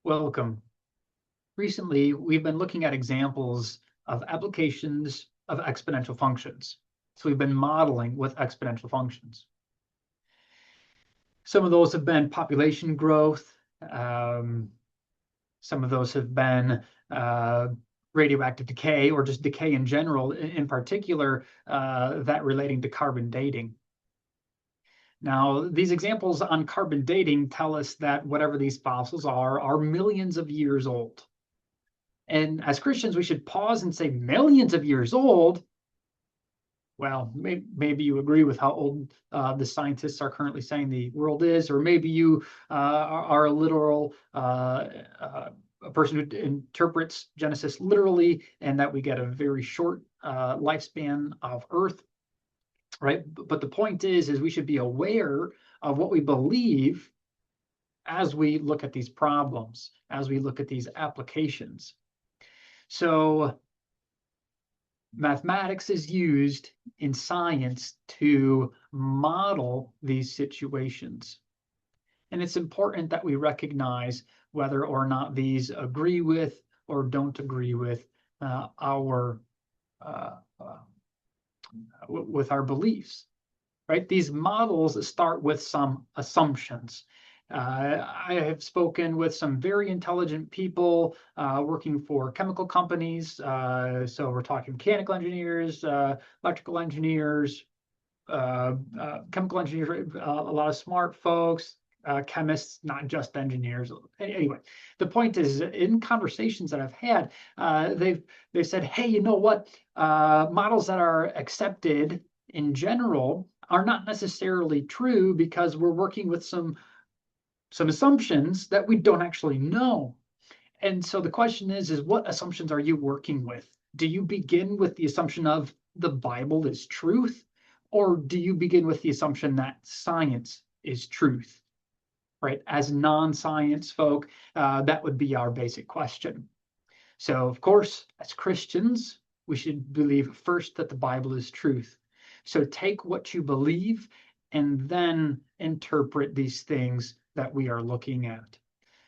Welcome. Recently, we've been looking at examples of applications of exponential functions. So we've been modeling with exponential functions. Some of those have been population growth. Some of those have been radioactive decay, or just decay in general, in particular, that relating to carbon dating. Now, these examples on carbon dating tell us that whatever these fossils are millions of years old. And as Christians, we should pause and say, millions of years old? Well, maybe you agree with how old the scientists are currently saying the world is, or maybe you are a literal a person who interprets Genesis literally, and that we get a very short lifespan of Earth, right? But the point is we should be aware of what we believe as we look at these problems, as we look at these applications. So mathematics is used in science to model these situations. And it's important that we recognize whether or not these agree with or don't agree with our beliefs, right? These models start with some assumptions. I have spoken with some very intelligent people working for chemical companies. So we're talking mechanical engineers, electrical engineers, chemical engineers, a lot of smart folks, chemists, not just engineers. Anyway, the point is, in conversations that I've had, they've said, hey, you know what? Models that are accepted in general are not necessarily true because we're working with some assumptions that we don't actually know. And so the question is what assumptions are you working with? Do you begin with the assumption of the Bible is truth, or do you begin with the assumption that science is truth, right? As non-science folk, that would be our basic question. So, of course, as Christians, we should believe first that the Bible is truth. So take what you believe and then interpret these things that we are looking at.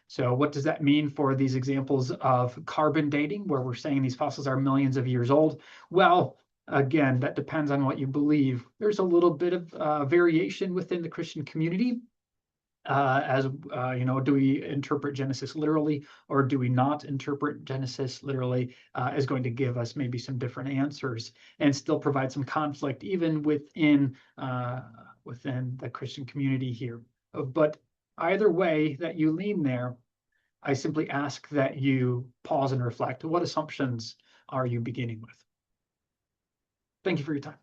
So what does that mean for these examples of carbon dating, where we're saying these fossils are millions of years old? Well, again, that depends on what you believe. There's a little bit of variation within the Christian community. Do we interpret Genesis literally, or do we not interpret Genesis literally, is going to give us maybe some different answers and still provide some conflict even within the Christian community here. But either way that you lean there, I simply ask that you pause and reflect. What assumptions are you beginning with? Thank you for your time.